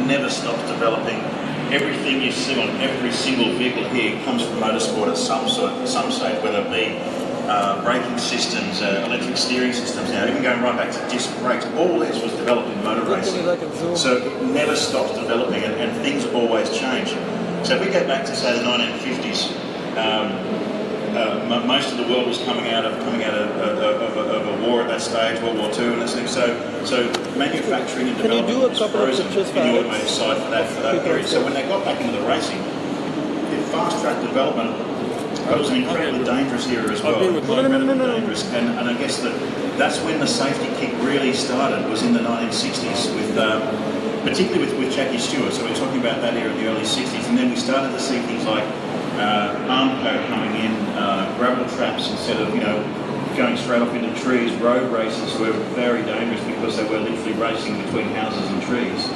never stops developing. Everything you see on every single vehicle here comes from motorsport at some stage, whether it be braking systems, electric steering systems, now even going right back to disc brakes. All this was developed in motor racing. So it never stops developing, and things always change. So if we go back to, say, the 1950s, most of the world was coming out of a war at that stage, World War II, and this thing. So manufacturing and development was frozen in the automotive side for that period. So when they got back into the racing, the fast-track development, it was an incredibly dangerous era as well. Incredibly dangerous, and I guess that's when the safety kick really started. Was in the 1960s with. Particularly with Jackie Stewart, so we're talking about that era of the early 60s, and then we started to see things like armco coming in, gravel traps instead of going straight off into trees, road races were very dangerous because they were literally racing between houses and trees,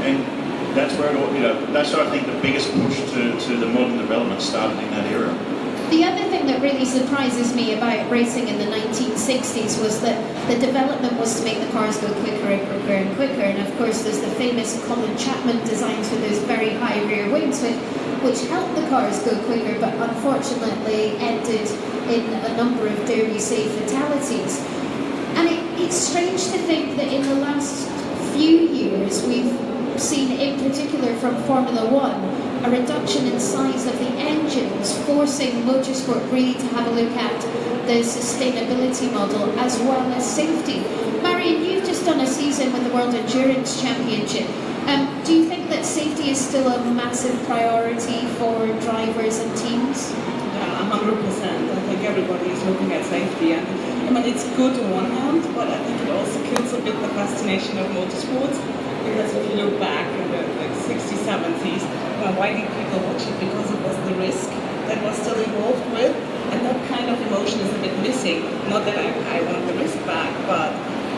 and that's where it all, that's where I think the biggest push to the modern development started in that era. The other thing that really surprises me about racing in the 1960s was that the development was to make the cars go quicker and quicker and quicker, and of course there's the famous Colin Chapman designs with those very high rear wings which helped the cars go quicker, but unfortunately ended in a number of, dare we say, fatalities. And it's strange to think that in the last few years we've seen, in particular from Formula One, a reduction in size of the engines, forcing motorsport really to have a look at the sustainability model as well as safety. Marion, you've just done a season with the World Endurance Championship. Do you think that safety is still a massive priority for drivers and teams? Yeah, 100%. I think everybody is looking at safety, and I mean it's good on one hand, but I think it also kills a bit the fascination of motorsports. Because if you look back in the 60s, 70s, why did people watch it? Because it was the risk that was still involved with, and that kind of emotion is a bit missing. Not that I want the risk back, but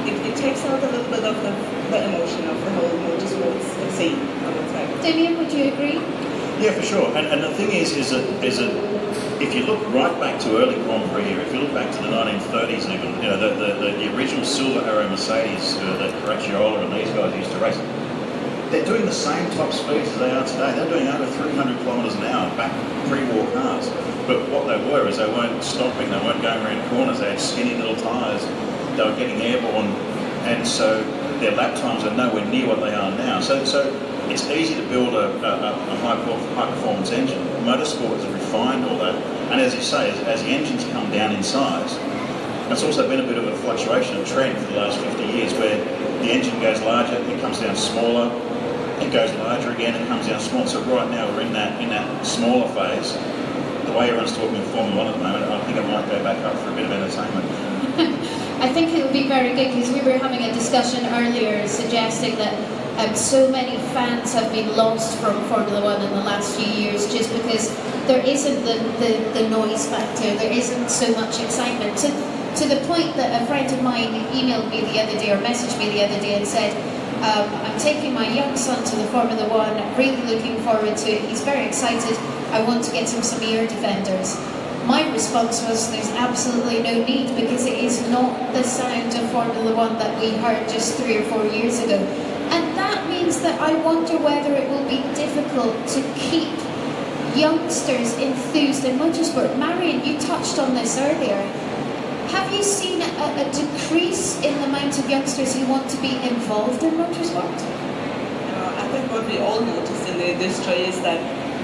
it takes out a little bit of the emotion of the whole motorsports scene, I would say. Damien, would you agree? Yeah, for sure. And the thing is that if you look right back to early Grand Prix here, if you look back to the 1930s even, the original Silver Arrow Mercedes that Caracciola and these guys used to race, they're doing the same top speeds as they are today. They're doing over 300 kilometres an hour back pre-war cars. But what they were is they weren't stopping, they weren't going around corners, they had skinny little tyres, they were getting airborne, and so their lap times are nowhere near what they are now. So it's easy to build a high-performance engine. Motorsport has refined all that, and as you say, as the engines come down in size, it's also been a bit of a fluctuation, a trend for the last 50 years, where the engine goes larger, it comes down smaller, it goes larger again, it comes down smaller. So right now we're in that smaller phase. The way everyone's talking Formula One at the moment, I think it might go back up for a bit of entertainment. I think it would be very good, because we were having a discussion earlier suggesting that so many fans have been lost from Formula One in the last few years just because there isn't the noise factor, there isn't so much excitement. To the point that a friend of mine emailed me the other day or messaged me the other day and said, I'm taking my young son to the Formula One, really looking forward to it, he's very excited, I want to get him some ear defenders. My response was, there's absolutely no need, because it is not the sound of Formula One that we heard just 3 or 4 years ago. And that means that I wonder whether it will be difficult to keep youngsters enthused in motorsport. Marion, you touched on this earlier. Have you seen a decrease in the amount of youngsters who want to be involved in motorsport? I think what we all noticed in the industry is that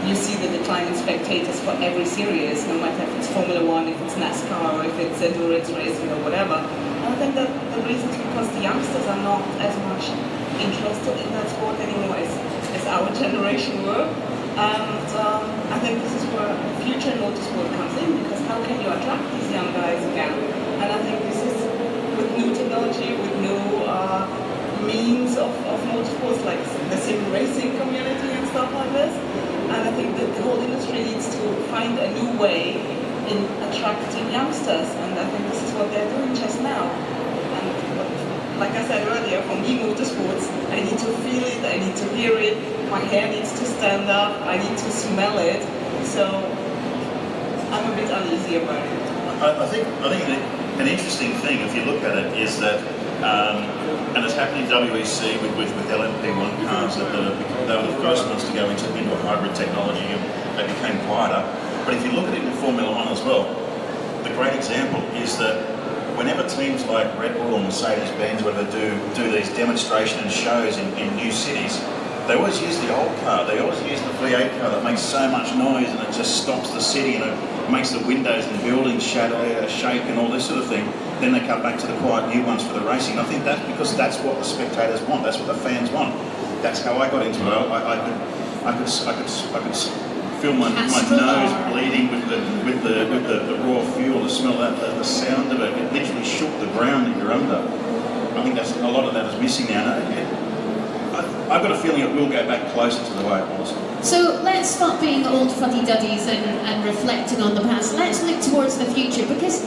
you see the decline in spectators for every series, no matter if it's Formula One, if it's NASCAR, or if it's endurance racing or whatever. And I think that the reason is because the youngsters are not as much interested in that sport anymore as our generation were. And I think this is where the future in motorsport comes in, because how can you attract these young guys again? And I think this is with new technology, with new means of motorsports, like the sim racing community and stuff like this. And I think that the whole industry needs to find a new way in attracting youngsters, and I think this is what they're doing just now. And like I said earlier, for me, motorsports, I need to feel it, I need to hear it, my hair needs to stand up, I need to smell it, so I'm a bit uneasy about it. I think an interesting thing, if you look at it, is that, and it's happening in WEC with LMP1 cars that are first ones to go into a hybrid technology, and they became quieter. But if you look at it in Formula One as well, the great example is that whenever teams like Red Bull or Mercedes-Benz, when they do these demonstration and shows in new cities, they always use the old car. They always use the V8 car that makes so much noise and it just stops the city and it makes the windows and buildings shake and all this sort of thing. Then they come back to the quiet new ones for the racing. I think that's because that's what the spectators want. That's what the fans want. That's how I got into it. I could feel my nose bleeding with the raw fuel, the smell of that, the sound of it. It literally shook the ground that you're under. I think that's a lot of that is missing now. I've got a feeling it will go back closer to the way it was. So let's stop being old fuddy-duddies and reflecting on the past. Let's look towards the future, because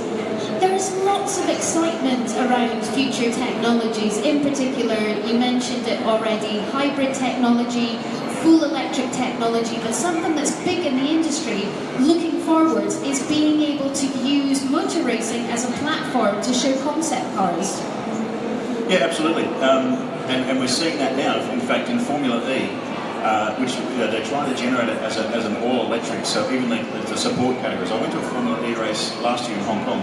there's lots of excitement around future technologies. In particular, you mentioned it already, hybrid technology, full electric technology, but something that's big in the industry looking forwards is being able to use motor racing as a platform to show concept cars. Yeah, absolutely. And we're seeing that now. In fact, in Formula E, which they're trying to generate it as an all-electric, so even the support categories. I went to a Formula E race last year in Hong Kong,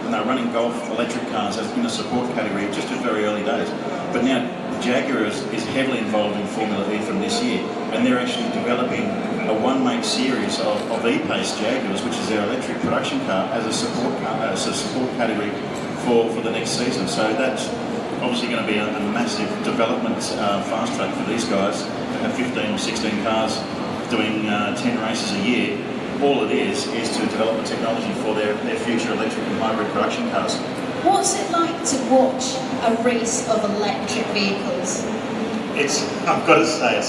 and they're running Golf electric cars as in the support category just in very early days. But now Jaguar is heavily involved in Formula E from this year, and they're actually developing a one-make series of E-Pace Jaguars, which is their electric production car, as a support category for the next season. So that's obviously going to be a massive development fast track for these guys to have 15 or 16 cars doing 10 races a year. All it is to develop the technology for their future electric and hybrid production cars. What's it like to watch a race of electric vehicles? I've got to say,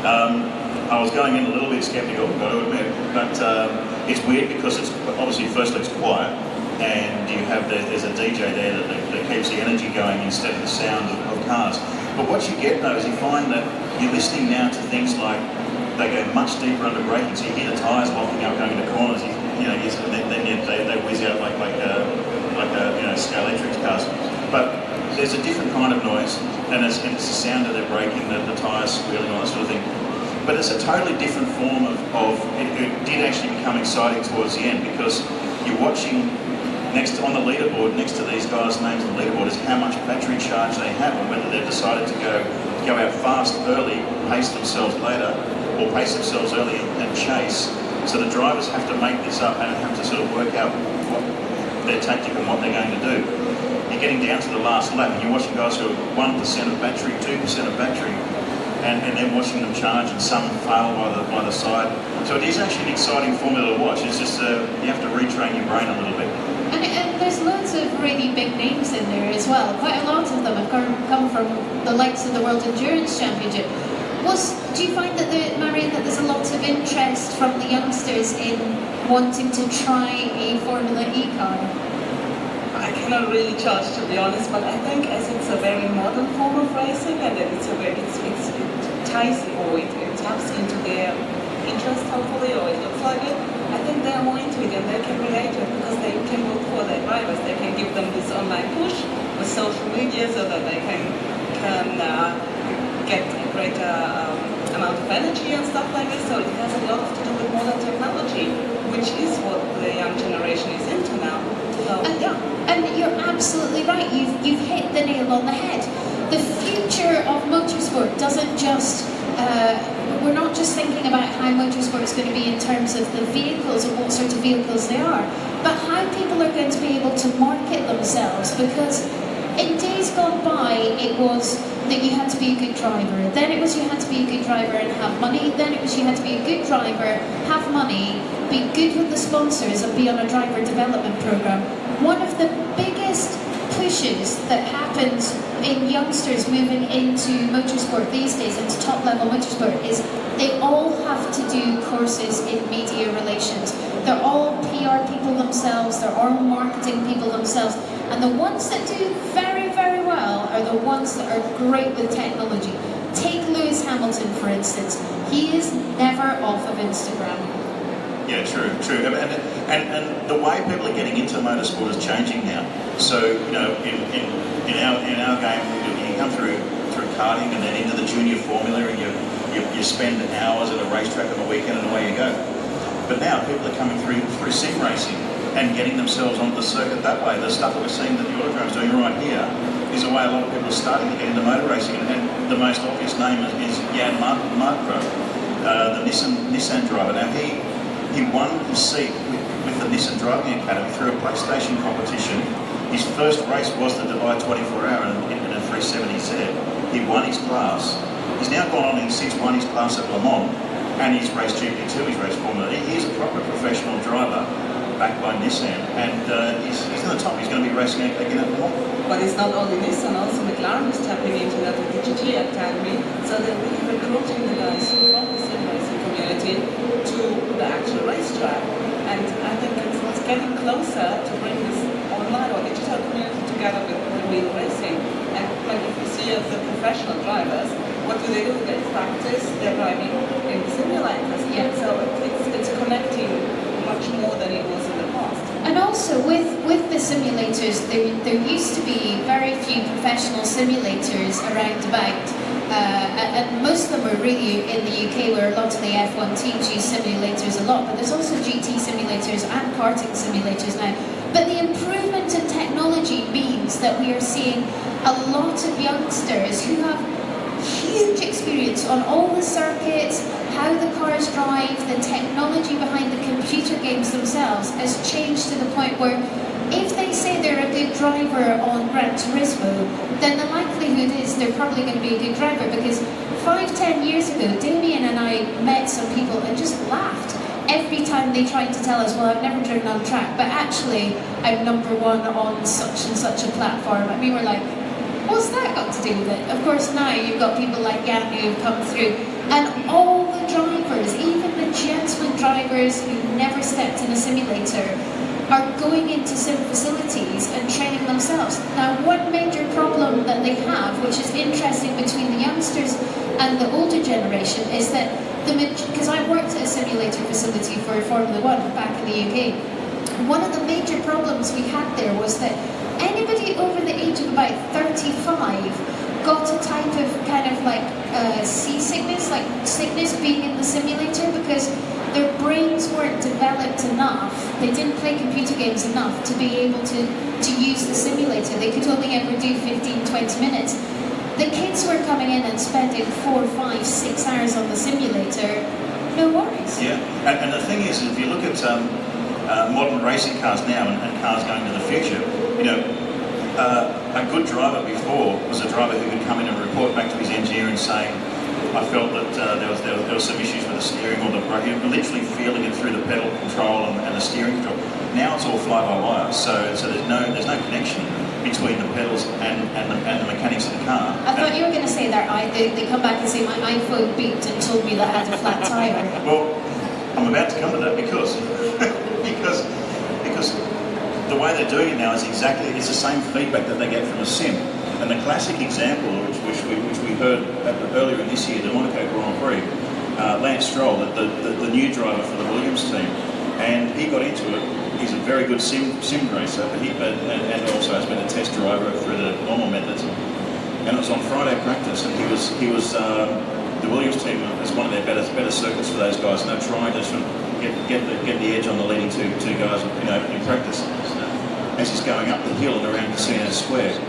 I was going in a little bit sceptical, I've got to admit, but it's weird because it's obviously firstly it's quiet, and you have there's a DJ there that keeps the energy going instead of the sound of cars. But what you get though is you find that you're listening now to things like they go much deeper under braking, so you hear the tyres locking up going into corners. Then they whiz out like scale electric cars. But there's a different kind of noise, and it's the sound of their braking, the tyres squealing, all that sort of thing. But it's a totally different form of it did actually become exciting towards the end, because you're watching on the leaderboard, next to these guys' names on the leaderboard, is how much battery charge they have, and whether they've decided to go out fast early, pace themselves later, or pace themselves early and chase. So the drivers have to make this up and have to sort of work out what their tactic and what they're going to do. You're getting down to the last lap and you're watching guys who are 1% of battery, 2% of battery, and then watching them charge, and some fail by the side. So it is actually an exciting formula to watch. It's just you have to retrain your brain a little bit. And there's loads of really big names in there as well. Quite a lot of them have come from the likes of the World Endurance Championship. Do you find that Marion, that there's a lot of interest from the youngsters in wanting to try a Formula E car? I cannot really judge, to be honest, but I think as it's a very modern form of racing, and it ties or it taps into their interest, hopefully, or it looks like it. I think they're more into it and they can relate to it because they can look for their drivers. They can give them this online push with social media so that they can get a greater amount of energy and stuff like this. So it has a lot to do with modern technology, which is what the young generation is into now. So, and you're absolutely right. You've hit the nail on the head. The future of motorsport doesn't just we're not just thinking about how motorsport is going to be in terms of the vehicles and what sort of vehicles they are, but how people are going to be able to market themselves, because in days gone by it was that you had to be a good driver, then it was you had to be a good driver and have money, then it was you had to be a good driver, have money, be good with the sponsors and be on a driver development program. One of the biggest pushes that happens in youngsters moving into motorsport these days, into top level motorsport, is they all have to do courses in media relations. They're all PR people themselves, they're all marketing people themselves, and the ones that do very, very well are the ones that are great with technology. Take Lewis Hamilton, for instance. He is never off of Instagram. Yeah, true. And the way people are getting into motorsport is changing now. So, in our game, you come through karting and then into the junior formula, and you're spend hours at a racetrack on the weekend and away you go. But now people are coming through sim racing and getting themselves onto the circuit that way. The stuff that we're seeing that the Autodrome's doing right here is a way a lot of people are starting to get into motor racing. And the most obvious name is Jan Markgrove, the Nissan driver. Now he won his seat with the Nissan Driving Academy through a PlayStation competition. His first race was the Dubai 24-hour in a 370Z. He won his class. He's now gone on and since won his class at Le Mans, and he's raced GP2, he's raced Formula E. He's a proper professional driver, backed by Nissan, and he's in the top. He's going to be racing again at Le Mans. But it's not only Nissan, also McLaren is tapping into that with the GT Academy, so they're really recruiting the guys from the sim racing community to the actual racetrack. And I think it's getting closer to bring this online or digital community together with real racing. And like if you see the professional drivers, what do? They practice, they're driving in simulators. Yeah. So it's connecting much more than it was in the past. And also with the simulators, there used to be very few professional simulators around about. And most of them were really in the UK, where a lot of the F1 teams use simulators a lot, but there's also GT simulators and karting simulators now. But the improvement in technology means that we are seeing a lot of youngsters who have huge experience on all the circuits, how the cars drive, the technology behind the computer games themselves has changed to the point where if they say they're a good driver on Gran Turismo, then the likelihood is they're probably going to be a good driver, because 5-10 years ago, Damien and I met some people and just laughed every time they tried to tell us, well, I've never driven on track, but actually I'm number one on such and such a platform. And we were like, what's that got to do with it? Of course, now you've got people like Jan who have come through, and all the drivers, even the gentleman drivers who never stepped in a simulator, are going into sim facilities and training themselves. Now, one major problem that they have, which is interesting between the youngsters and the older generation, is that because I worked at a simulator facility for Formula One back in the UK, one of the major problems we had there was that anybody over the age of about 35 got a type of kind of like seasickness, like sickness being in the simulator, because their brains weren't developed enough, they didn't play computer games enough to be able to use the simulator. They could only ever do 15-20 minutes. The kids were coming in and spending 4, 5, 6 hours on the simulator, no worries. Yeah, and the thing is, if you look at modern racing cars now and cars going to the future, you know, a good driver before was a driver who could come in and report back to his engineer and say, I felt that there was some issues with the steering or the brake, literally feeling it through the pedal control and the steering control. Now it's all fly-by-wire, so there's no connection between the pedals and the mechanics of the car. I thought you were going to say that they come back and say my iPhone beeped and told me that I had a flat tire. Well, I'm about to come to that because the way they're doing it now is it's the same feedback that they get from a sim. And the classic example, which we heard earlier in this year, the Monaco Grand Prix, Lance Stroll, the new driver for the Williams team, and he got into it. He's a very good sim racer, and also has been a test driver through the normal methods. And it was on Friday practice, and he was the Williams team is one of their better circuits for those guys, and they're trying to sort of get the edge on the leading two guys, you know, in practice. As he's going up the hill and around Casino Square,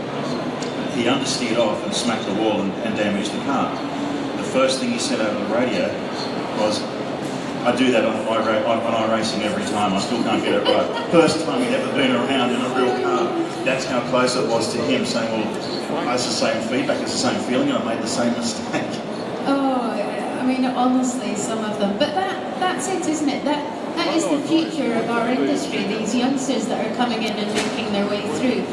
he understeered off and smacked the wall and damaged the car. The first thing he said over the radio was, I do that on iRacing every time, I still can't get it right. First time he'd ever been around in a real car. That's how close it was to him saying, well, it's the same feedback, it's the same feeling, I made the same mistake. Oh, I mean, honestly, some of them. But that's it, isn't it? That is the future of our industry, these youngsters that are coming in and making their way through.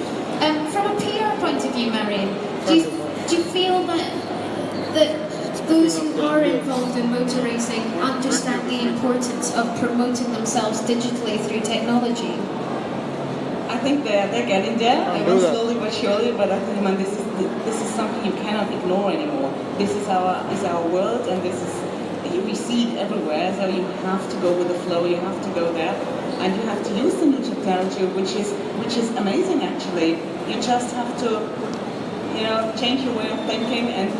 From a PR point of view, Marion, do you feel that those who are involved in motor racing understand the importance of promoting themselves digitally through technology? I think they're getting there, slowly but surely. But I think, man, this is something you cannot ignore anymore. This is our world, and we see it everywhere. So you have to go with the flow. You have to go there, and you have to use the new technology, which is amazing. Actually, you just have to, change your way of thinking and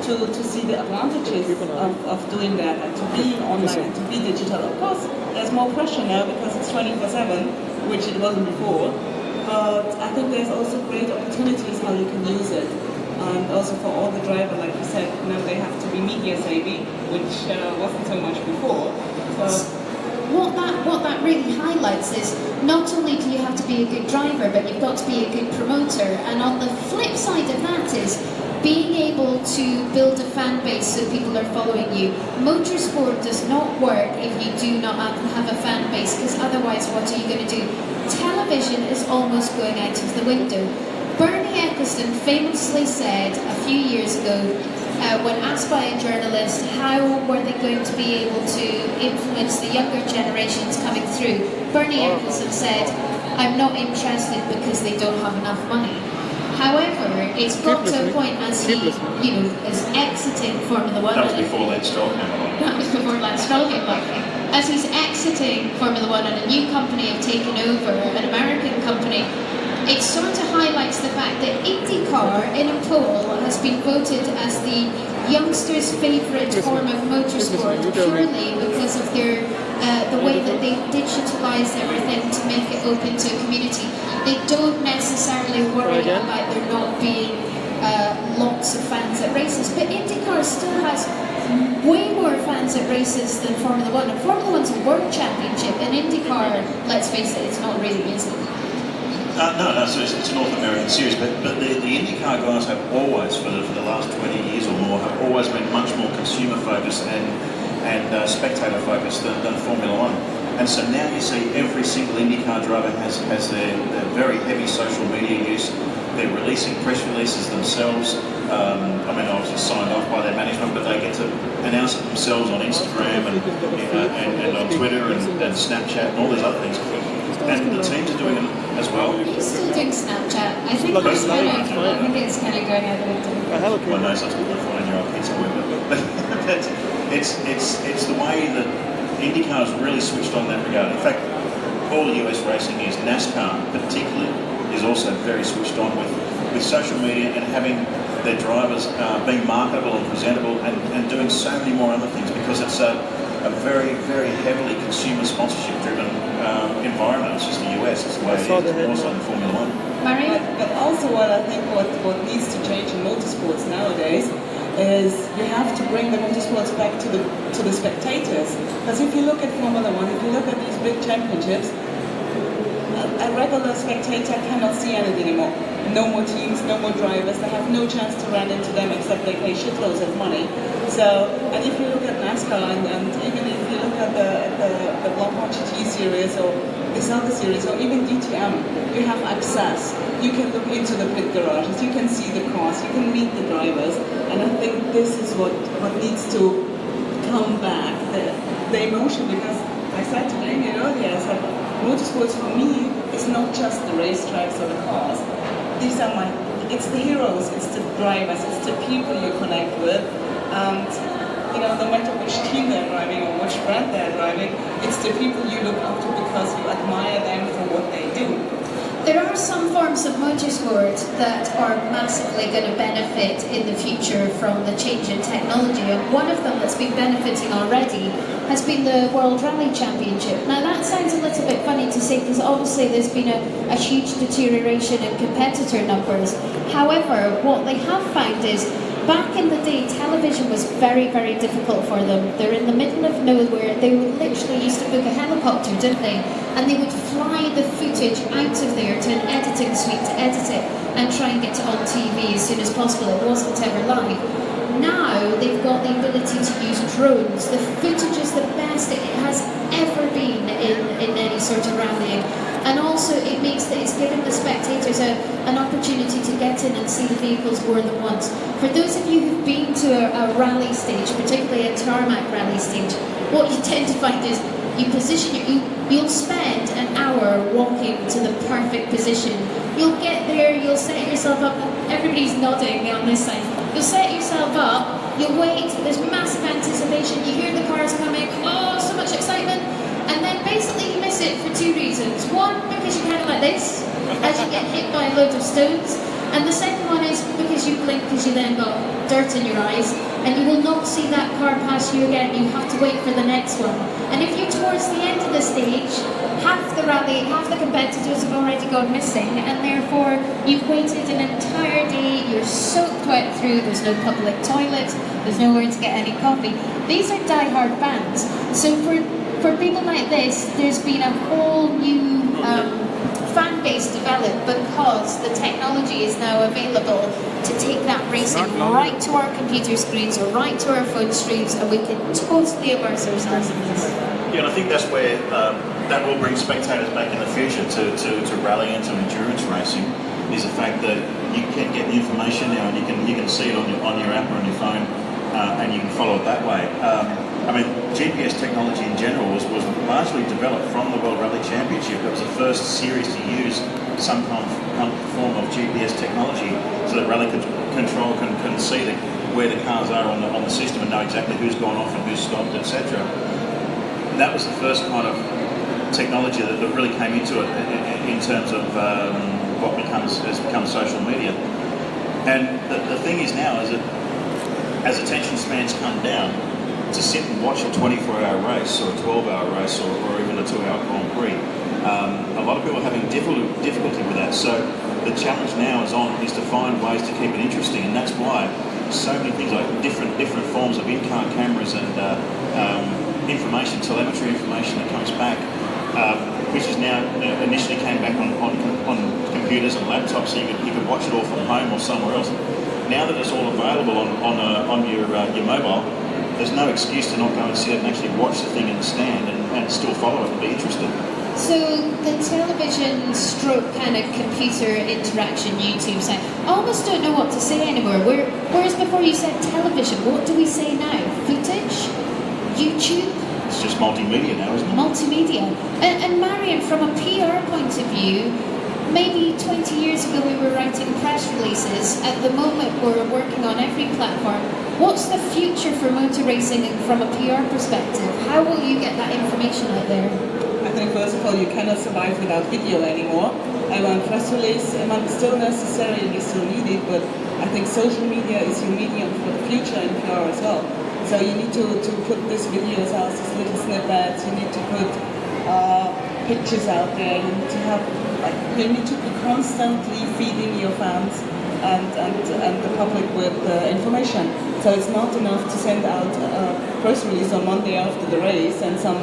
to to see the advantages of doing that and to be online and to be digital. Of course, there's more pressure now because it's 24/7, which it wasn't before. But I think there's also great opportunities how you can use it. And also for all the drivers, like you said, they have to be media savvy, which wasn't so much before. So what that really highlights is not only do you have to be a good driver, but you've got to be a good promoter. And on the flip side of that is being able to build a fan base so people are following you. Motorsport does not work if you do not have a fan base, because otherwise what are you going to do? Television is almost going out of the window. Bernie Ecclestone famously said a few years ago, when asked by a journalist how were they going to be able to influence the younger generations coming through, Bernie Ecclestone said, "I'm not interested because they don't have enough money." However, it's got to a point as he, is exiting Formula One. That was before Lance Stroll came along. That was before Lance Stroll came along. As he's exiting Formula One and a new company have taken over, an American company, it sort of highlights the fact that IndyCar in a poll has been voted as the youngsters' favourite form of motorsport purely because of their the way that they digitalise everything to make it open to a community. They don't necessarily worry about there not being lots of fans at races, but IndyCar still has way more fans at races than Formula One. And Formula One's a world championship, and IndyCar, let's face it, it's not really, is it? No, so it's a North American series, but the IndyCar guys have always, for the last 20 years or more, have always been much more consumer focused and spectator focused than Formula One. And so now you see every single IndyCar driver has their very heavy social media use. They're releasing press releases themselves. Obviously signed off by their management, but they get to announce it themselves on Instagram and on Twitter and Snapchat and all these other things. And the teams are doing it as well. You're still doing Snapchat. I think it's kind of going out the window. Well, no, such a good 14-year-old kids however. But it's the way that IndyCar has really switched on in that regard. In fact, all US racing is, NASCAR particularly, is also very switched on with social media and having their drivers being marketable and presentable and doing so many more other things, because it's a very, very heavily consumer sponsorship driven environment. It's just the US, it's the way it is, also in Formula One. But also what I think what needs to change in motorsports nowadays is you have to bring the motorsports back to the spectators. Because if you look at Formula One, if you look at these big championships, a regular spectator cannot see anything anymore. No more teams, no more drivers. They have no chance to run into them except they pay shitloads of money. So, and if you look at NASCAR and even if you look at the Block GT series or this other series or even DTM, you have access. You can look into the pit garages, you can see the cars, you can meet the drivers, and I think this is what needs to come back, the emotion, because I said to Damien earlier, I said, motorsports for me is not just the racetracks or the cars. It's the heroes, it's the drivers, it's the people you connect with, and no matter which team they're driving or which brand they're driving, it's the people you look up to because you admire them for what they do. There are some forms of motorsport that are massively going to benefit in the future from the change in technology, and one of them that's been benefiting already has been the World Rally Championship. Now that sounds a little bit funny to say, because obviously there's been a huge deterioration in competitor numbers. However, what they have found is, back in the day, television was very, very difficult for them. They're in the middle of nowhere. They literally used to book a helicopter, didn't they? And they would fly the footage out of there to an editing suite to edit it and try and get it on TV as soon as possible. It wasn't ever live. Now they've got the ability to use drones. The footage is the best it has ever been in any sort of rallying. And also it makes that it's given the spectators an opportunity to get in and see the vehicles more than once. For those of you who've been to a rally stage, particularly a tarmac rally stage, what you tend to find is you'll spend an hour walking to the perfect position. You'll get there, you'll set yourself up, everybody's nodding on this side. You'll set yourself up, you'll wait, there's massive anticipation, you hear the cars coming, oh, so much excitement, and then basically you miss it for two reasons. One, because you're kind of like this, as you get hit by a load of stones, And the second one is because you blink because you then got dirt in your eyes, and you will not see that car pass you again. You have to wait for the next one. And if you're towards the end of the stage, half the rally, half the competitors have already gone missing, and therefore you've waited an entire day, you're soaked wet through, there's no public toilets, there's nowhere to get any coffee. These are die-hard fans. So for people like this, there's been a whole new fan base developed because the technology is now available to take that racing right to our computer screens or right to our phone streams, and we can totally immerse ourselves in this. Yeah, and I think that's where that will bring spectators back in the future to rally and to endurance racing, is the fact that you can get the information now and you can see it on your app or on your phone, and you can follow it that way. I mean, GPS technology in general was largely developed from the World Rally Championship. It was the first series to use some kind of form of GPS technology so that rally control can see where the cars are on the system and know exactly who's gone off and who's stopped, etc. That was the first kind of technology that really came into it in terms of what has become social media. And the thing is now is that as attention spans come down, to sit and watch a 24-hour race or a 12-hour race or even a 2-hour Grand Prix, a lot of people are having difficulty with that. So the challenge now is to find ways to keep it interesting, and that's why so many things like different forms of in-car cameras and telemetry information that comes back, which is now initially came back on computers and laptops, so you could watch it all from home or somewhere else. Now that it's all available on your mobile, there's no excuse to not go and sit and actually watch the thing in the stand and still follow it and be interested. So the television stroke kind of computer interaction YouTube site, I almost don't know what to say anymore. Whereas before you said television, what do we say now? Footage? YouTube? It's just multimedia now, isn't it? Multimedia. And Marion, from a PR point of view, maybe 20 years ago we were writing press releases. At the moment we're working on every platform. What's the future for motor racing from a PR perspective? How will you get that information out there? I think first of all you cannot survive without video anymore. Press release might still necessarily still needed, but I think social media is your medium for the future in PR as well. So you need to put these videos out, these little snippets, you need to put pictures out there, you need to be constantly feeding your fans and the public with information. So it's not enough to send out a press release on Monday after the race and some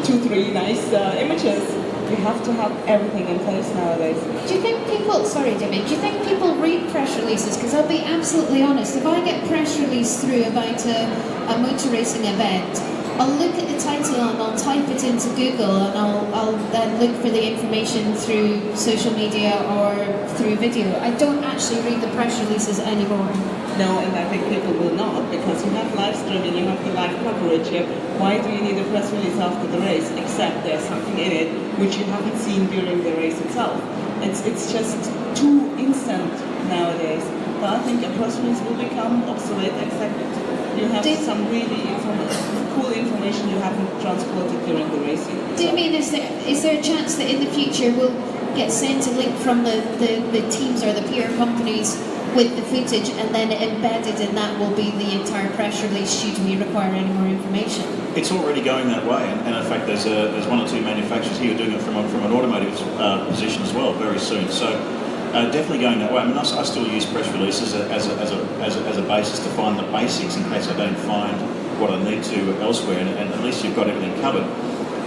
2-3 nice images. You have to have everything in place nowadays. Do you think people, sorry Jimmy, do you think people read press releases? Because I'll be absolutely honest, if I get press release through about a motor racing event, I'll look at the title and I'll type it into Google and I'll then look for the information through social media or through video. I don't actually read the press releases anymore. No, and I think people will not, because you have live streaming, you have the live coverage here. Why do you need a press release after the race, except there's something in it which you haven't seen during the race itself? It's just too instant nowadays. But I think a press release will become obsolete, except you have some really cool information you haven't transported during the racing. Do you mean is there a chance that in the future we'll get sent a link from the teams or the PR companies with the footage, and then embedded in that will be the entire press release should we require any more information? It's already going that way, and in fact there's 1 or 2 manufacturers here doing it from an automotive position as well very soon. So definitely going that way. I mean, I still use press releases as a basis to find the basics in case I don't find what I need to elsewhere, and at least you've got everything covered.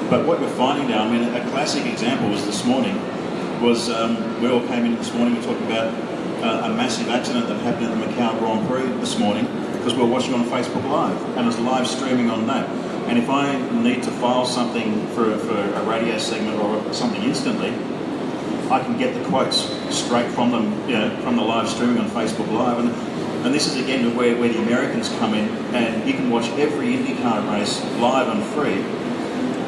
But what we're finding now, I mean, a classic example was this morning, we all came in this morning, we talked about a massive accident that happened at the Macau Grand Prix this morning, because we were watching on Facebook Live, and it was live streaming on that. And if I need to file something for a radio segment or something instantly, I can get the quotes straight from them, from the live streaming on Facebook Live. And this is again where the Americans come in, and you can watch every IndyCar race live and free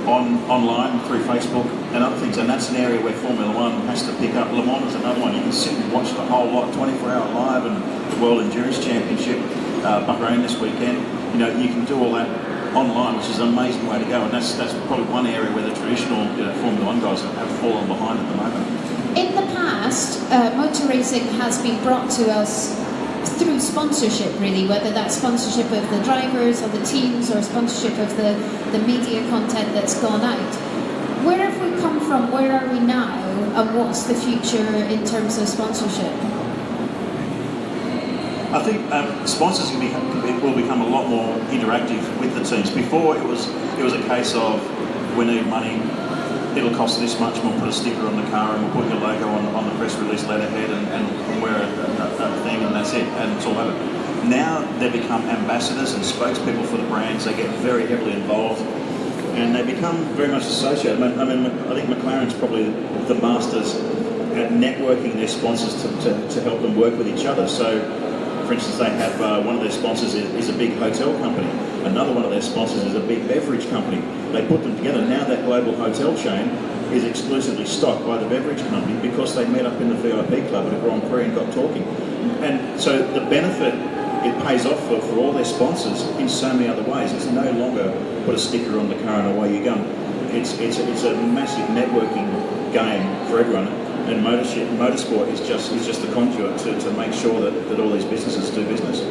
online through Facebook and other things. And that's an area where Formula One has to pick up. Le Mans is another one. You can sit and watch the whole lot, 24-hour live, and the World Endurance Championship, Bahrain this weekend. You can do all that online, which is an amazing way to go. And that's probably one area where the traditional Formula One guys have fallen behind at the moment. In the past, motor racing has been brought to us through sponsorship, really, whether that's sponsorship of the drivers or the teams or sponsorship of the media content that's gone out. Where have we come from? Where are we now? And what's the future in terms of sponsorship? I think sponsors will become a lot more interactive with the teams. Before, it was a case of, we need money, it'll cost this much, we'll put a sticker on the car and we'll put your logo on the press release letterhead and wear a thing, and that's it, and it's all over. Now they become ambassadors and spokespeople for the brands. They get very heavily involved and they become very much associated. I think McLaren's probably the masters at networking their sponsors to help them work with each other. So, for instance, they have one of their sponsors is a big hotel company. Another one of their sponsors is a big beverage company. They put them together. Now that global hotel chain is exclusively stocked by the beverage company because they met up in the VIP club at a Grand Prix and got talking. And so the benefit, it pays off for all their sponsors in so many other ways. It's no longer put a sticker on the car and away you go. It's a massive networking game for everyone. And motorsport is just the conduit to make sure that all these businesses do business.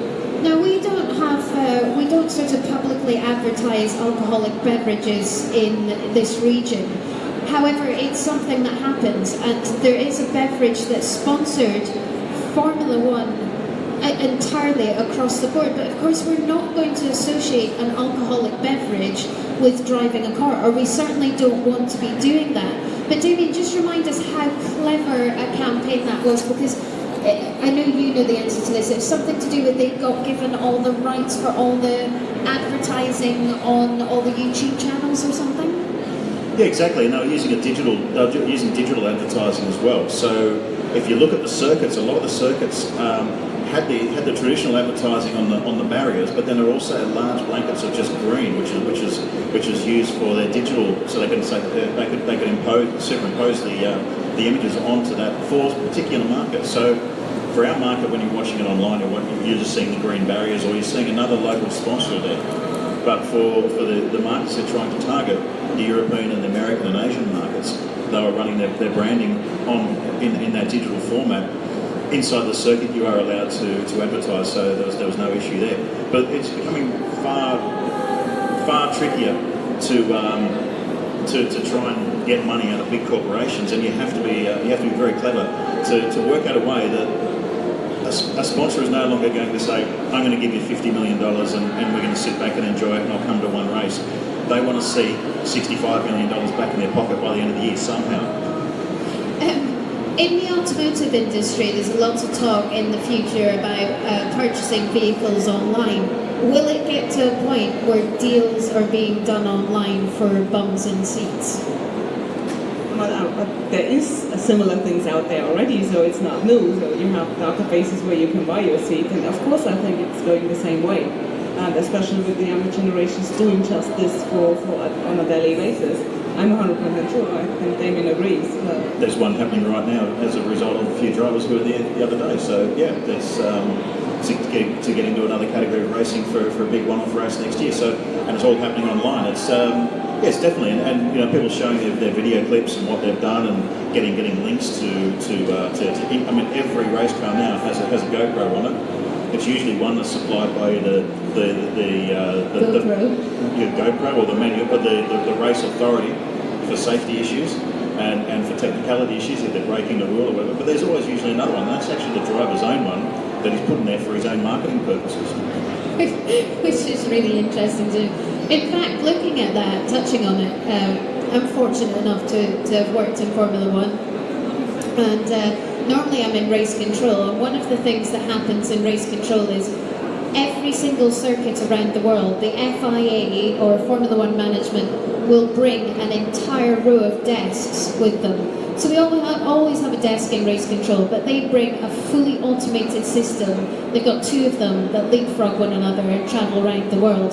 Now, we don't sort of publicly advertise alcoholic beverages in this region. However, it's something that happens, and there is a beverage that's sponsored Formula One entirely across the board. But of course, we're not going to associate an alcoholic beverage with driving a car, or we certainly don't want to be doing that. But Damien, just remind us how clever a campaign that was, because I know you know the answer to this. It's something to do with they got given all the rights for all the advertising on all the YouTube channels or something? Yeah, exactly. And they're using digital advertising as well. So if you look at the circuits, a lot of the circuits had the traditional advertising on the barriers, but then there are also large blankets of just green, which is used for their digital, so they can superimpose the images onto that for a particular market. So for our market, when you're watching it online, you're just seeing the green barriers, or you're seeing another local sponsor there. But for the markets they're trying to target, the European and the American and Asian markets, they were running their branding in that digital format. Inside the circuit, you are allowed to advertise, so there was no issue there. But it's becoming far trickier to try and get money out of big corporations, and you have to be very clever to work out a way that a sponsor is no longer going to say, I'm going to give you $50 million and we're going to sit back and enjoy it and I'll come to one race. They want to see $65 million back in their pocket by the end of the year somehow. In the automotive industry, there's lots of talk in the future about purchasing vehicles online. Will it get to a point where deals are being done online for bums and seats? Well, there is similar things out there already, so it's not new. So you have databases where you can buy your seat, and of course I think it's going the same way. And especially with the younger generations doing just this on a daily basis. I'm 100% sure. I think Damien agrees. There's one happening right now as a result of a few drivers who were there the other day. So yeah, there's to get into another category of racing for a big one-off race next year. So, and it's all happening online. It's yes, definitely, and you know, people showing their video clips and what they've done, and getting links to I mean, every race car now has a GoPro on it. It's usually one that's supplied by the GoPro or the manual, but the race authority for safety issues and for technicality issues, if they're breaking the rule or whatever. But there's always usually another one. That's actually the driver's own one that he's put in there for his own marketing purposes. Which is really interesting too. In fact, looking at that, touching on it, I'm fortunate enough to have worked in Formula One, and normally I'm in race control, and one of the things that happens in race control is every single circuit around the world, the FIA or Formula One management will bring an entire row of desks with them. So we always have a desk in race control, but they bring a fully automated system. They've got two of them that leapfrog one another and travel around the world.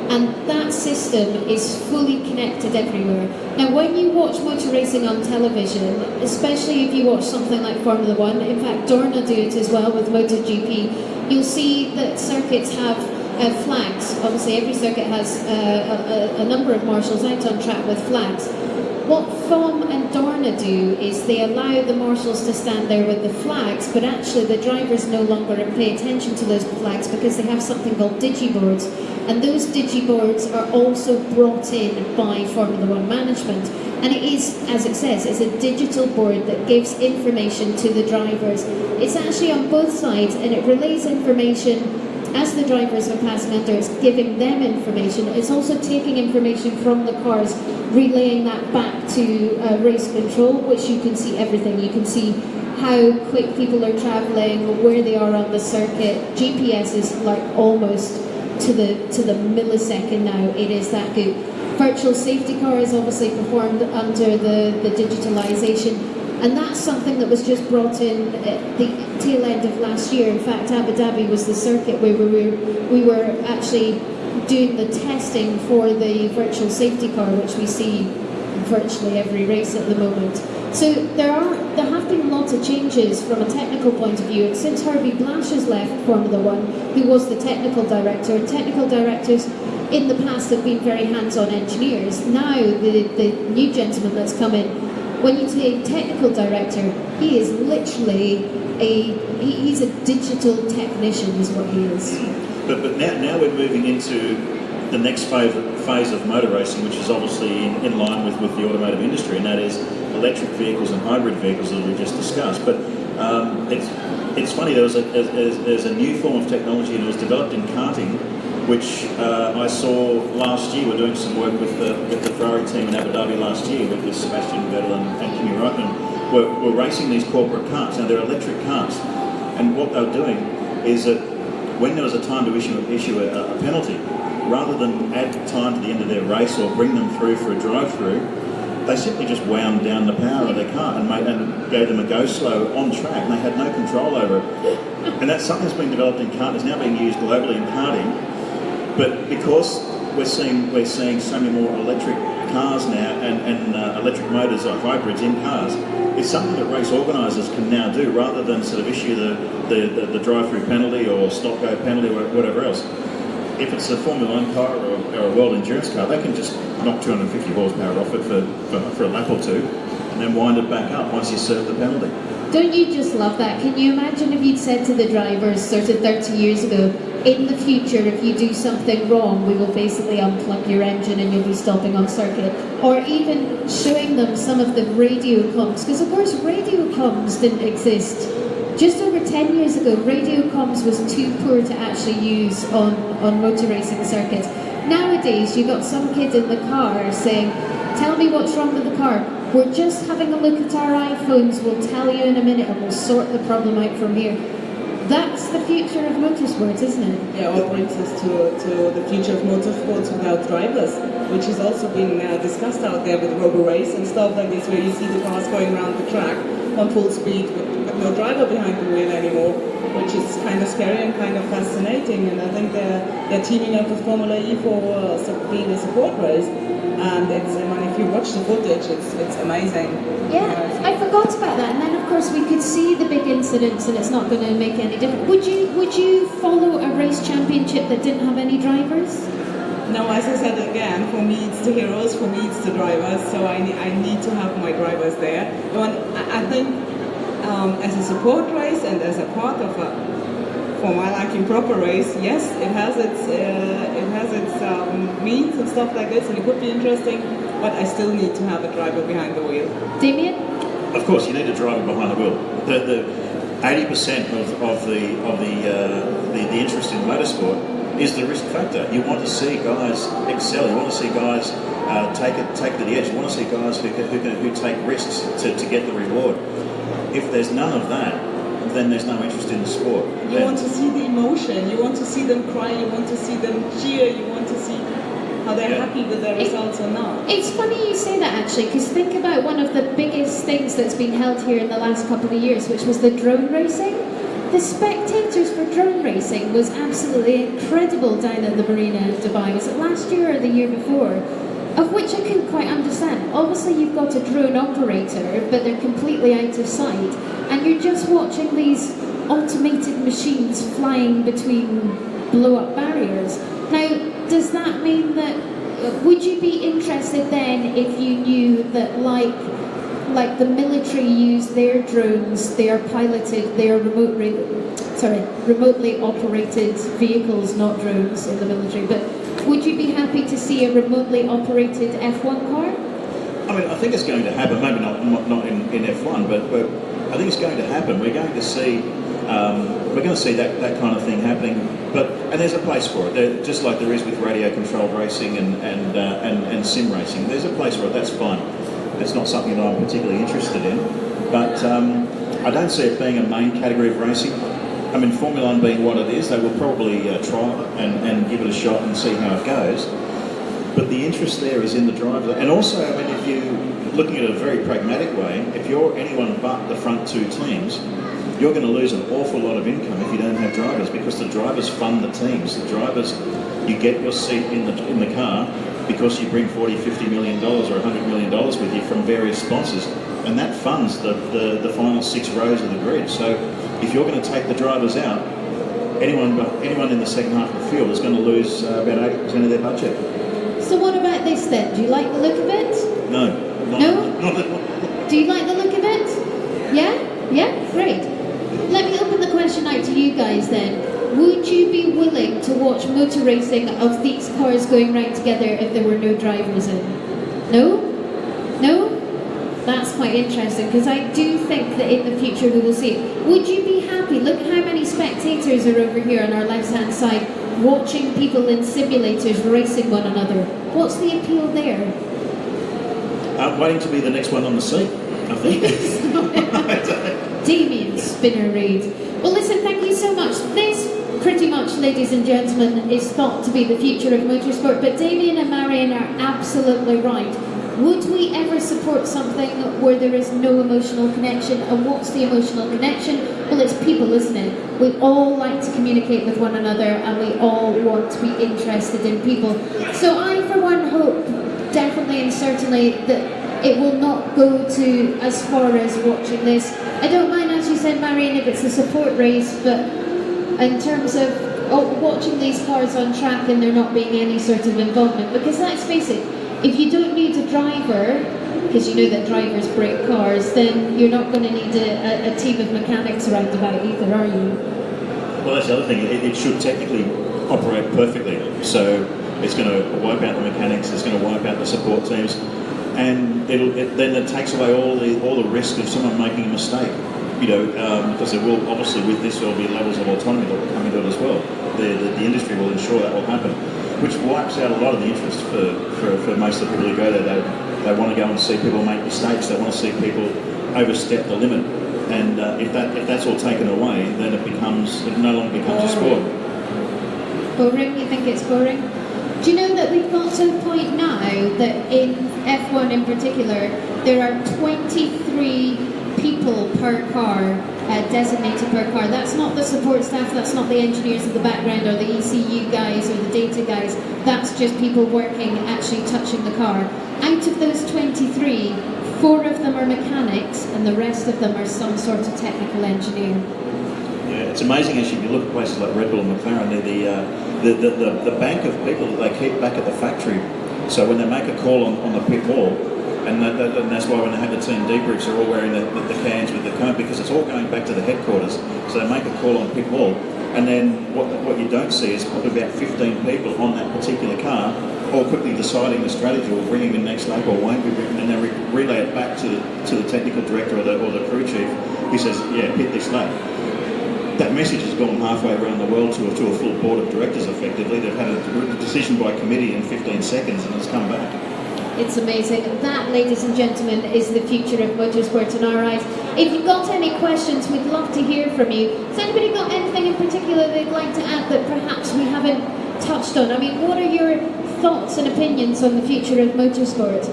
And that system is fully connected everywhere. Now, when you watch motor racing on television, especially if you watch something like Formula One, in fact, Dorna do it as well with MotoGP, you'll see that circuits have flags. Obviously, every circuit has a number of marshals out on track with flags. what FOM and Dorna do is they allow the marshals to stand there with the flags, but actually the drivers no longer pay attention to those flags because they have something called digiboards, and those digiboards are also brought in by Formula One management. And it is, as it says, it's a digital board that gives information to the drivers. It's actually on both sides, and it relays information as the drivers are passing under. It's giving them information. It's also taking information from the cars, relaying that back to race control, which you can see everything. You can see how quick people are travelling, where they are on the circuit. GPS is like almost to the millisecond now. It is that good. Virtual safety car is obviously performed under the digitalisation, and that's something that was just brought in at the tail end of last year. In fact, Abu Dhabi was the circuit where we were actually doing the testing for the virtual safety car, which we see virtually every race at the moment. So there have been lots of changes from a technical point of view, and since Herbie Blash has left Formula One, who was the technical director, and technical directors in the past have been very hands-on engineers. Now the new gentleman that's come in, when you say technical director, he is literally he's a digital technician is what he is. But now we're moving into the next phase of motor racing, which is obviously in line with the automotive industry, and that is electric vehicles and hybrid vehicles, as we just discussed. But it's funny, there's a new form of technology, and it was developed in karting, which I saw last year. We're doing some work with the Ferrari team in Abu Dhabi last year with Sebastian Vettel and Kimi Räikkönen. We're racing these corporate karts. Now they're electric karts, and what they're doing is that when there was a time to issue a penalty, rather than add time to the end of their race or bring them through for a drive-through, they simply just wound down the power of their car and gave them a go slow on track, and they had no control over it. And that's something that's been developed in karting. It's now being used globally in karting. But because we're seeing so many more electric cars now and electric motors or hybrids in cars, it's something that race organisers can now do rather than sort of issue the drive-through penalty or stop-go penalty or whatever else. If it's a Formula One car or a World Endurance car, they can just knock 250 horsepower off it for a lap or two and then wind it back up once you serve the penalty. Don't you just love that? Can you imagine if you'd said to the drivers sort of 30 years ago, in the future, if you do something wrong, we will basically unplug your engine and you'll be stopping on circuit. Or even showing them some of the radio comms, because of course radio comms didn't exist. Just over 10 years ago, radio comms was too poor to actually use on motor racing circuits. Nowadays, you've got some kid in the car saying, tell me what's wrong with the car. We're just having a look at our iPhones, we'll tell you in a minute and we'll sort the problem out from here. That's the future of motorsports, isn't it? Yeah, what brings us to the future of motorsports without drivers, which is also being discussed out there with robo-race and stuff like this, where you see the cars going around the track on full speed with no driver behind the wheel anymore, which is kind of scary and kind of fascinating. And I think they're teaming up with Formula E for being a support race. And if you watch the footage, it's amazing. Yeah, I forgot about that. And then, of course, we could see the big incidents, and it's not going to make any difference. Would you follow a race championship that didn't have any drivers? No, as I said again, for me it's the heroes, for me it's the drivers. So I need to have my drivers there. I think as a support race and as a part of for my liking proper race, yes, it has its means and stuff like this, and it could be interesting. But I still need to have a driver behind the wheel. Damien? Of course, you need a driver behind the wheel. The 80% of the interest in motorsport is the risk factor. You want to see guys excel. You want to see guys take it to the edge. You want to see guys who take risks to get the reward. If there's none of that, then there's no interest in the sport. You want to see the emotion. You want to see them cry. You want to see them cheer. You want to see how they're happy with their results or not. It's funny you say that, actually, because think about one of the biggest things that's been held here in the last couple of years, which was the drone racing. The spectators for drone racing was absolutely incredible down at the Marina of Dubai. Was it last year or the year before? Of which I couldn't quite understand. Obviously you've got a drone operator, but they're completely out of sight, and you're just watching these automated machines flying between blow-up barriers. Now, does that mean that would you be interested then if you knew that like the military use their drones, they are piloted, they are remotely operated vehicles, not drones in the military, but would you be happy to see a remotely operated F1 car? I mean, I think it's going to happen, maybe not in F1, but I think it's going to happen. We're going to see that kind of thing happening, and there's a place for it. Just like there is with radio-controlled racing and sim racing, there's a place for it. That's fine. It's not something that I'm particularly interested in, but I don't see it being a main category of racing. I mean, Formula 1 being what it is, they will probably try it and give it a shot and see how it goes. But the interest there is in the driver. And also, I mean, if you're looking at it a very pragmatic way, if you're anyone but the front two teams, you're going to lose an awful lot of income if you don't have drivers, because the drivers fund the teams. The drivers, you get your seat in the car because you bring $40, $50 million or $100 million with you from various sponsors, and that funds the final 6 rows of the grid. So if you're going to take the drivers out, anyone in the second half of the field is going to lose about 80% of their budget. So what about this then? Do you like the look of it? No. Not at all. Do you like the look of it? Yeah? Yeah? Great. Let me open the question out to you guys then. Would you be willing to watch motor racing of these cars going round together if there were no drivers in? No? No? That's quite interesting, because I do think that in the future we will see it. Would you be happy? Look at how many spectators are over here on our left-hand side watching people in simulators racing one another. What's the appeal there? I'm waiting to be the next one on the seat, I think. Damien Spinner Reid. Well, listen, thank you so much. This, pretty much, ladies and gentlemen, is thought to be the future of motorsport, but Damien and Marion are absolutely right. Would we ever support something where there is no emotional connection? And what's the emotional connection? Well, it's people, isn't it? We all like to communicate with one another, and we all want to be interested in people. So I, for one, hope, definitely and certainly, that it will not go to as far as watching this. I don't mind, as you said, Marion, if it's a support race, but in terms of watching these cars on track and there not being any sort of involvement, because let's face it, if you don't need a driver, because you know that drivers break cars, then you're not going to need a team of mechanics around about either, are you? Well, that's the other thing. It should technically operate perfectly. So it's going to wipe out the mechanics, it's going to wipe out the support teams, and then it takes away all the risk of someone making a mistake. You know, because there will, obviously with this, there will be levels of autonomy that will come into it as well. The industry will ensure that will happen, which wipes out a lot of the interest for most of the people who go there. They want to go and see people make mistakes. They want to see people overstep the limit. And if that's all taken away, then it no longer becomes a sport. Boring? You think it's boring? Do you know that we've got to a point now that in F1 in particular, there are 23 people per car, designated per car. That's not the support staff, that's not the engineers in the background or the ECU guys or the data guys. That's just people working, actually touching the car. Out of those 23, 4 of them are mechanics and the rest of them are some sort of technical engineer. Yeah, it's amazing actually. If you look at places like Red Bull and McLaren, they're the bank of people that they keep back at the factory. So when they make a call on the pit wall, and that's why when they have the team debriefs, they're all wearing the cans with the cone, because it's all going back to the headquarters. So they make a call on the pit wall, and then what you don't see is probably about 15 people on that particular car, all quickly deciding the strategy, or bringing the next lap, or won't be written, and then relay it back to the technical director or the crew chief, who says, yeah, pit this lap. That message has gone halfway around the world to a full board of directors. Effectively, they've had a decision by committee in 15 seconds, and it's come back. It's amazing. That, ladies and gentlemen, is the future of motorsport in our eyes. If you've got any questions, we'd love to hear from you. Has anybody got anything in particular they'd like to add that perhaps we haven't touched on? I mean, what are your thoughts and opinions on the future of motorsport?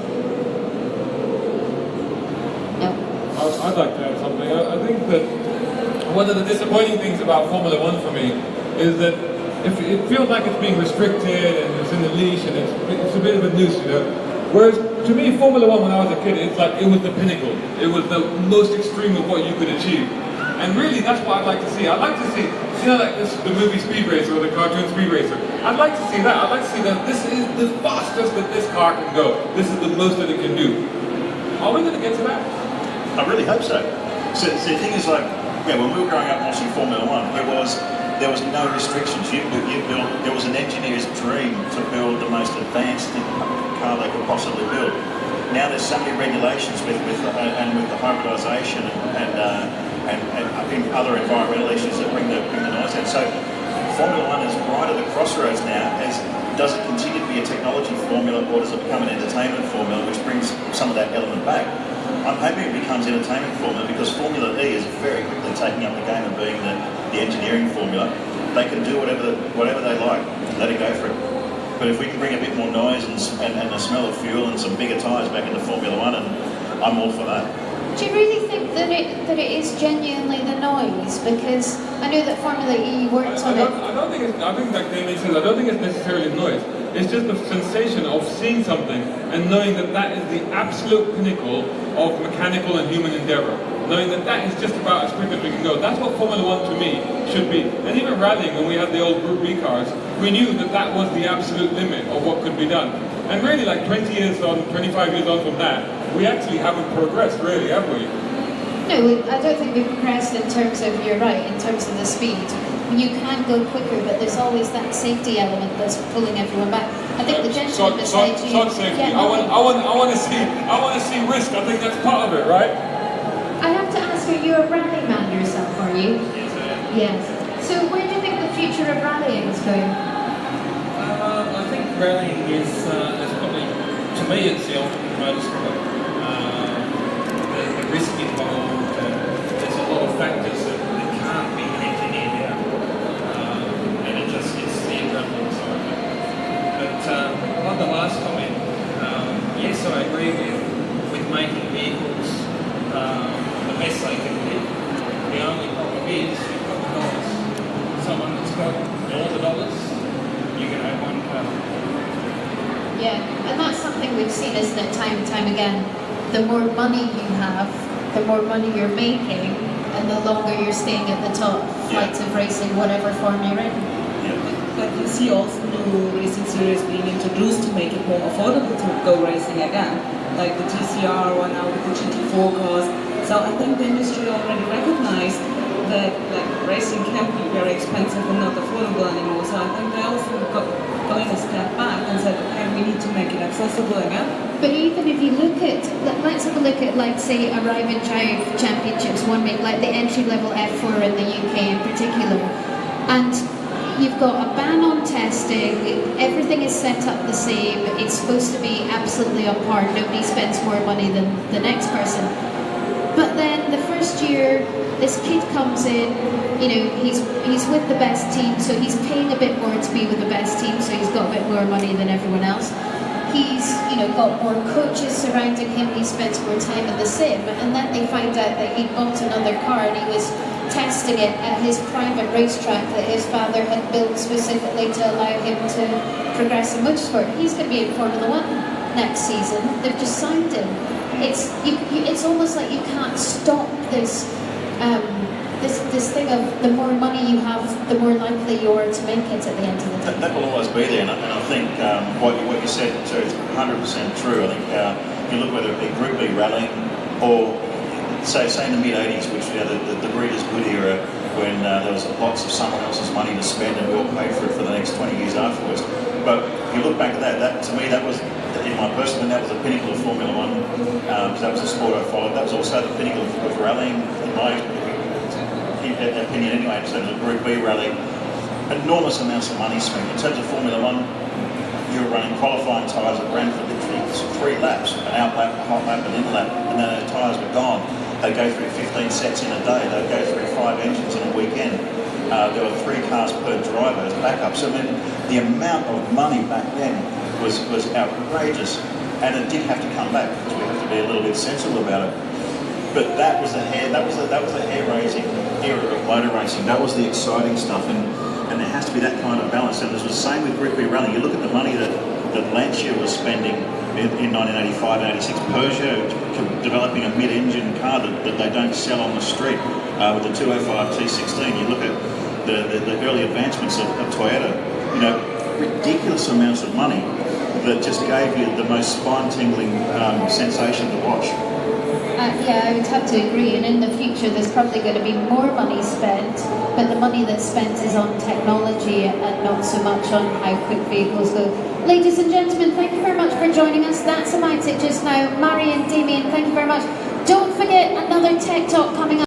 No. I'd like to add something. I think that one of the disappointing things about Formula 1 for me is that if it feels like it's being restricted and it's in the leash and it's a bit of a noose, you know. Whereas to me, Formula 1 when I was a kid, it's like it was the pinnacle. It was the most extreme of what you could achieve. And really, that's what I'd like to see. I'd like to see You know, like the movie Speed Racer or the cartoon Speed Racer. I'd like to see that. I'd like to see that this is the fastest that this car can go. This is the most that it can do. Are we going to get to that? I really hope so. So the thing is, like, yeah, when we were growing up watching Formula One, there was no restrictions. There was an engineer's dream to build the most advanced car they could possibly build. Now there's so many regulations with the hybridisation and other environmental issues that bring the noise down. So Formula One is right at the crossroads now. Does it continue to be a technology formula, or does it become an entertainment formula, which brings some of that element back? I'm hoping it becomes entertainment formula, because Formula E is very quickly taking up the game and being the engineering formula. They can do whatever they like. Let it go for it. But if we can bring a bit more noise and the smell of fuel and some bigger tyres back into Formula One, and I'm all for that. Do you really think that it is genuinely the noise? Because I know that Formula E worked on it. I think like Damien says, I don't think it's necessarily noise. It's just the sensation of seeing something and knowing that that is the absolute pinnacle of mechanical and human endeavour. Knowing that that is just about as quick as we can go. That's what Formula One to me should be. And even rallying, when we had the old Group B cars, we knew that that was the absolute limit of what could be done. And really, like 20 years on, 25 years on from that, we actually haven't progressed, really, have we? No, I don't think we've progressed in terms of, you're right, in terms of the speed. You can go quicker, but there's always that safety element that's pulling everyone back. I think the gentleman beside you... Safety. I want to see risk. I think that's part of it, right? I have to ask you, you're a rally man yourself, are you? Yes, I am. Yes. So where do you think the future of rallying is going? I think rallying is probably, to me, it's the ultimate motorsport. The risk involved, there's a lot of factors that can't be engineered out. And it's the adrenaline side of it. But on the last comment, yes, I agree with making vehicles the best they can be. The only problem is you've got the dollars. Someone that's got all the dollars, you can have one car. Yeah, and that's something we've seen, isn't it, time and time again. The more money you have, the more money you're making, and the longer you're staying at the top flights of racing, whatever form you're in. But you see also new racing series being introduced to make it more affordable to go racing again, like the TCR or now with the GT4 cars. So I think the industry already recognized that racing can be very expensive and not affordable anymore. So I think they also going a step back and said, okay, we need to make it accessible again. But even if you look at, let's have a look at, like, say, Arrive and Drive Championships, like the entry-level F4 in the UK in particular, and you've got a ban on testing, everything is set up the same, it's supposed to be absolutely on par, nobody spends more money than the next person. But then the first year, this kid comes in, you know, he's with the best team, so he's paying a bit more to be with the best team, so he's got a bit more money than everyone else. He's, you know, got more coaches surrounding him, he spends more time in the sim, and then they find out that he bought another car and he was testing it at his private racetrack that his father had built specifically to allow him to progress in motorsport. He's going to be in Formula One next season. They've just signed him. It's almost like you can't stop this this thing of the more money you have, the more likely you are to make it at the end of the day. That will always be there, and I think what you said too is 100% true. I think if you look whether it be Group B rallying or say in the mid-80s, which the Breeders' Good era, when there was lots of someone else's money to spend and we all paid for it for the next 20 years afterwards. But if you look back at that to me, that was, in my personal opinion, that was the pinnacle of Formula One, because that was the sport I followed. That was also the pinnacle of rallying, in my opinion anyway, in terms of Group B rallying. Enormous amounts of money spent. In terms of Formula One, you were running qualifying tyres that ran for literally 3 laps, an out lap, a hot lap, an in lap, and then the tyres were gone. They'd go through 15 sets in a day, they'd go through 5 engines in a weekend. There were 3 cars per driver as backup. So I mean, the amount of money back then was outrageous, and it did have to come back because we have to be a little bit sensible about it. But that was the hair-raising era of motor racing. That was the exciting stuff, and there has to be that kind of balance. And it was the same with Group B rallying. You look at the money that Lancia was spending in 1985 and 86, Peugeot developing a mid-engine car that they don't sell on the street with the 205 T16. You look at the early advancements of Toyota, you know, ridiculous amounts of money that just gave you the most spine-tingling sensation to watch. Yeah, I would have to agree, and in the future there's probably going to be more money spent, but the money that's spent is on technology and not so much on how quick vehicles go. Ladies and gentlemen, thank you very much for joining us. That's about it just now. Marion, Damien, thank you very much. Don't forget another Tech Talk coming up.